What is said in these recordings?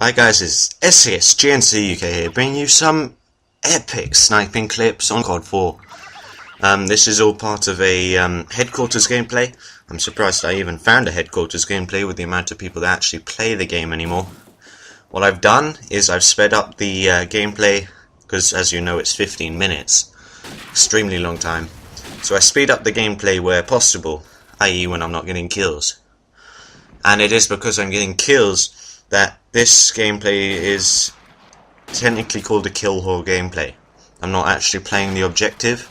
Hi guys, it's SCS GNC UK here, bringing you some epic sniping clips on CoD 4. This is all part of a headquarters gameplay. I'm surprised I even found a headquarters gameplay with the amount of people that actually play the game anymore. What I've done is I've sped up the gameplay, because as you know it's 15 minutes. Extremely long time. So I speed up the gameplay where possible, i.e. when I'm not getting kills. And it is because I'm getting kills that this gameplay is technically called a kill whore gameplay. I'm not actually playing the objective.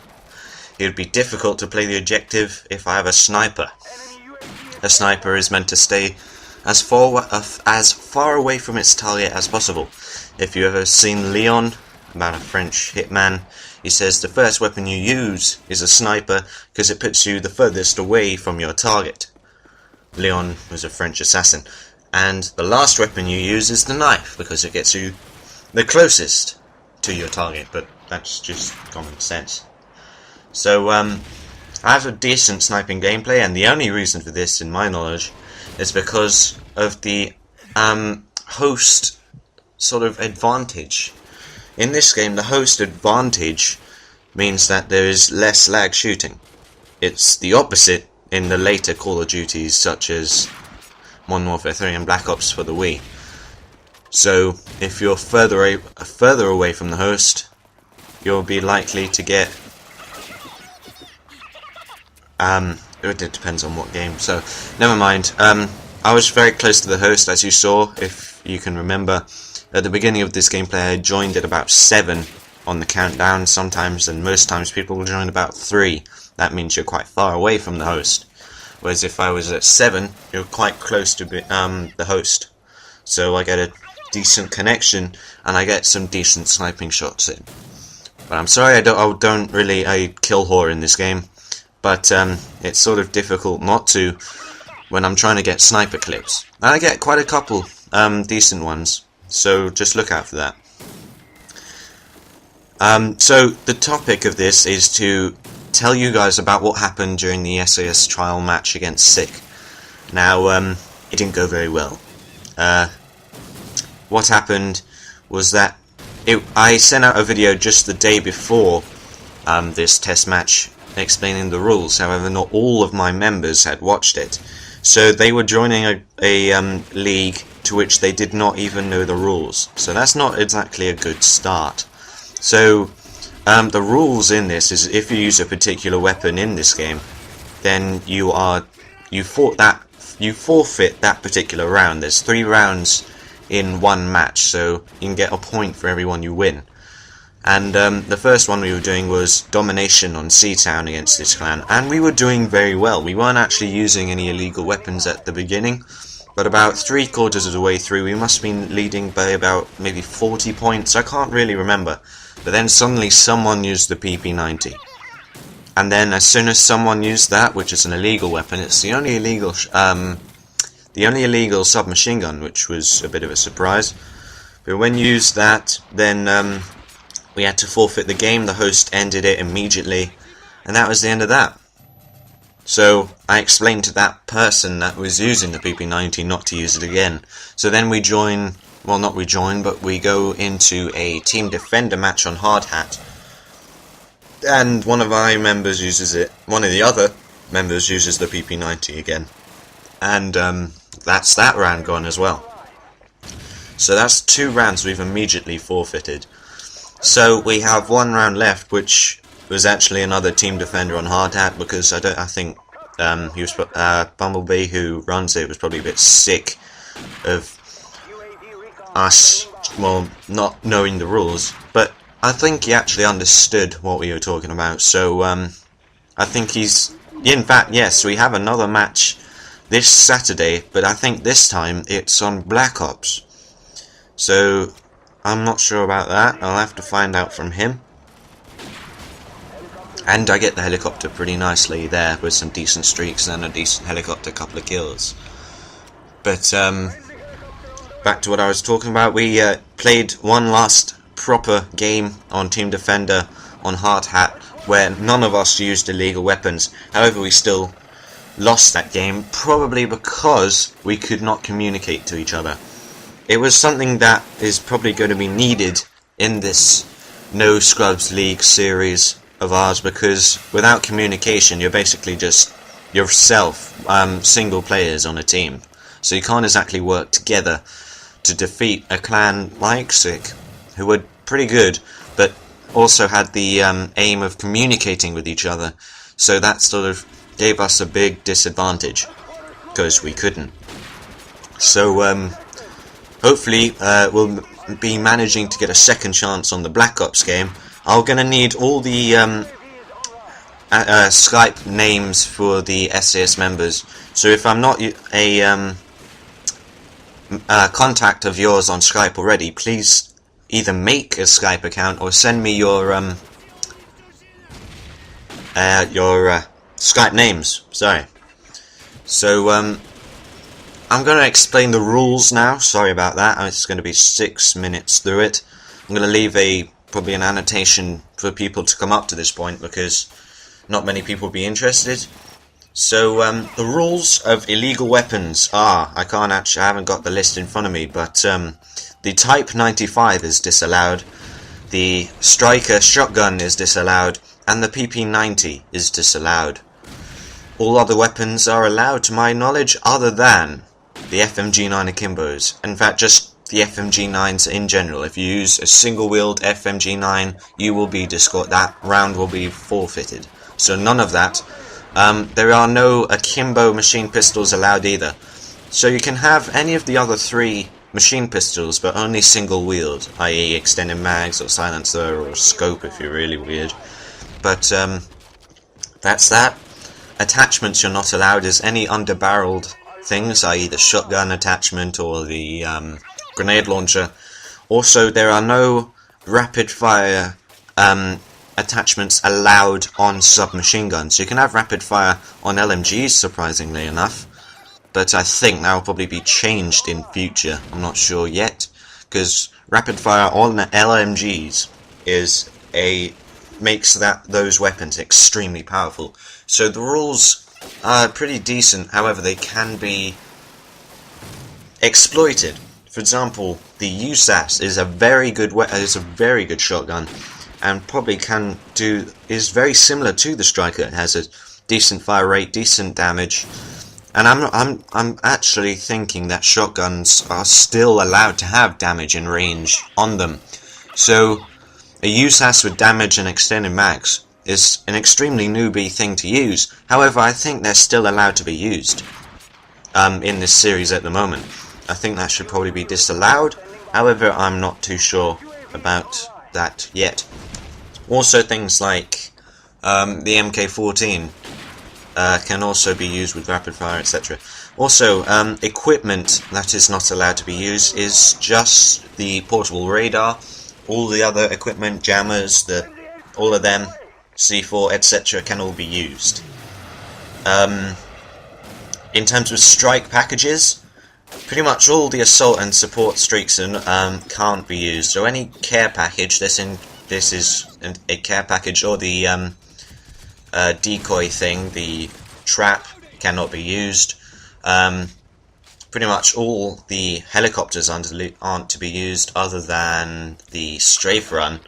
It would be difficult to play the objective if I have a sniper. A sniper is meant to stay as far away from its target as possible. If you've ever seen Leon, about a French hitman, he says the first weapon you use is a sniper because it puts you the furthest away from your target. Leon was a French assassin. And the last weapon you use is the knife, because it gets you the closest to your target, but that's just common sense. So, I have a decent sniping gameplay, and the only reason for this, in my knowledge, is because of the host sort of advantage. In this game, the host advantage means that there is less lag shooting. It's the opposite in the later Call of Duties, such as Modern Warfare 3 and Black Ops for the Wii. So, if you're further away from the host, you'll be likely to get... it depends on what game, so never mind. I was very close to the host, as you saw, if you can remember. At the beginning of this gameplay, I joined at about 7 on the countdown. Sometimes, and most times, people will join about 3. That means you're quite far away from the host. Whereas if I was at 7, you're quite close to the host. So I get a decent connection, and I get some decent sniping shots in. But I'm sorry I don't really kill whore in this game. But it's sort of difficult not to when I'm trying to get sniper clips. And I get quite a couple decent ones. So just look out for that. So the topic of this is to tell you guys about what happened during the SAS trial match against Sick. Now, it didn't go very well. What happened was that I sent out a video just the day before this test match explaining the rules. However, not all of my members had watched it. So they were joining a league to which they did not even know the rules. So that's not exactly a good start. So the rules in this is if you use a particular weapon in this game, then you forfeit that particular round. There's 3 rounds in one match, so you can get a point for every one you win. And the first one we were doing was domination on Seatown against this clan, and we were doing very well. We weren't actually using any illegal weapons at the beginning, but about 3/4 of the way through, we must have been leading by about maybe 40 points. I can't really remember. But then suddenly someone used the PP90. And then as soon as someone used that, which is an illegal weapon, it's the only illegal submachine gun, which was a bit of a surprise. But when you used that, then we had to forfeit the game. The host ended it immediately, and that was the end of that. So I explained to that person that was using the PP90 not to use it again. So then we join... Well, not rejoin, but we go into a team defender match on Hard Hat, and one of my members uses it. One of the other members uses the PP90 again, and that's that round gone as well. So that's 2 rounds we've immediately forfeited. So we have 1 round left, which was actually another team defender on Hard Hat, because I think he was Bumblebee, who runs it, was probably a bit sick of us, well, not knowing the rules, but I think he actually understood what we were talking about. So I think in fact, yes, we have another match this Saturday, but I think this time it's on Black Ops. So I'm not sure about that. I'll have to find out from him. And I get the helicopter pretty nicely there with some decent streaks and a decent helicopter, couple of kills. But back to what I was talking about, we played one last proper game on Team Defender on Hard Hat, where none of us used illegal weapons. However, we still lost that game, probably because we could not communicate to each other. it was something that is probably going to be needed in this No Scrubs League series of ours, because without communication you're basically just yourself, single players on a team, so you can't exactly work together to defeat a clan like Sick, who were pretty good but also had the aim of communicating with each other, so that sort of gave us a big disadvantage because we couldn't. So hopefully we'll be managing to get a second chance on the Black Ops game. I'm gonna need all the Skype names for the SAS members, so if I'm not a contact of yours on Skype already, please either make a Skype account or send me your Skype names. Sorry. So I'm going to explain the rules now. Sorry about that. It's going to be 6 minutes through it. I'm going to leave probably an annotation for people to come up to this point, because not many people will be interested. So the rules of illegal weapons are, I haven't got the list in front of me, but the Type 95 is disallowed, the Striker shotgun is disallowed, and the PP90 is disallowed. All other weapons are allowed to my knowledge, other than the FMG9 Akimbos. In fact, just the FMG9s in general. If you use a single-wheeled FMG9, you will be that round will be forfeited. So none of that. There are no Akimbo machine pistols allowed either. So you can have any of the other 3 machine pistols, but only single-wheeled, i.e. extended mags or silencer or scope if you're really weird. But that's that. Attachments you're not allowed is any underbarreled things, i.e. the shotgun attachment or the grenade launcher. Also, there are no rapid fire attachments allowed on submachine guns. You can have rapid fire on LMGs, surprisingly enough, but I think that will probably be changed in future. I'm not sure yet, because rapid fire on LMGs makes those weapons extremely powerful. So the rules are pretty decent, however they can be exploited. For example, the USAS is a very good shotgun, and probably is very similar to the Striker. It has a decent fire rate, decent damage, and I'm actually thinking that shotguns are still allowed to have damage and range on them. So a USAS with damage and extended mags is an extremely newbie thing to use. However, I think they're still allowed to be used in this series at the moment. I think that should probably be disallowed. However, I'm not too sure about that yet. Also, things like the MK14 can also be used with rapid fire, etc. Also, equipment that is not allowed to be used is just the portable radar. All the other equipment, jammers, all of them, C4, etc., can all be used. In terms of strike packages, pretty much all the assault and support streaks can't be used. So any care package, this is a care package, or the decoy thing, the trap, cannot be used. Pretty much all the helicopters aren't to be used, other than the strafe run.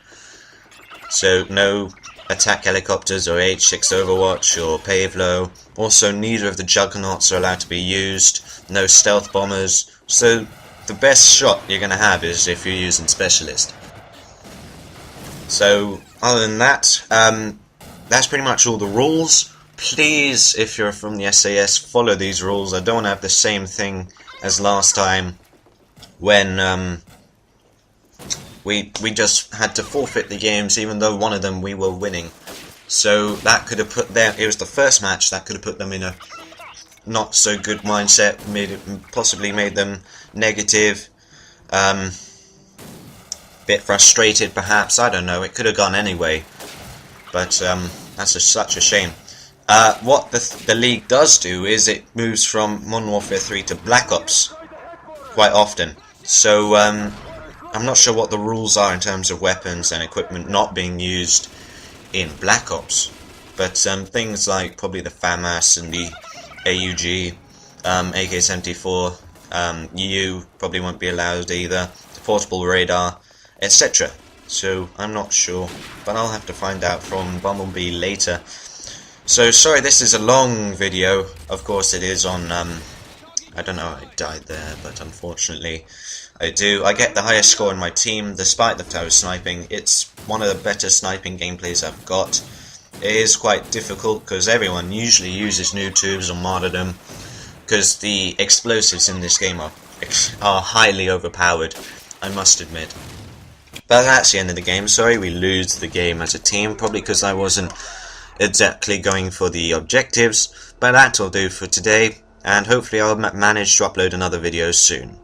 So no attack helicopters or H6 Overwatch or Pavlo. Also, neither of the Juggernauts are allowed to be used. No stealth bombers. So the best shot you're going to have is if you're using Specialist. So other than that, that's pretty much all the rules. Please, if you're from the SAS, follow these rules. I don't want to have the same thing as last time, when we just had to forfeit the games, even though one of them we were winning. So that could have put them, it was the first match, that could have put them in a not so good mindset, possibly made them negative, bit frustrated perhaps, I don't know, it could have gone anyway, but that's such a shame. What the League does do is it moves from Modern Warfare 3 to Black Ops quite often, so I'm not sure what the rules are in terms of weapons and equipment not being used in Black Ops, but things like probably the FAMAS and the AUG, AK-74, You probably won't be allowed either. The portable radar, etc. So I'm not sure, but I'll have to find out from Bumblebee later. So sorry, this is a long video. Of course, it is on. I don't know. I died there, but unfortunately, I do. I get the highest score in my team, despite the fact I was sniping. It's one of the better sniping gameplays I've got. It is quite difficult because everyone usually uses noob tubes or martyrdom, because the explosives in this game are highly overpowered, I must admit. But that's the end of the game. Sorry, we lose the game as a team, probably because I wasn't exactly going for the objectives. But that'll do for today, and hopefully I'll manage to upload another video soon.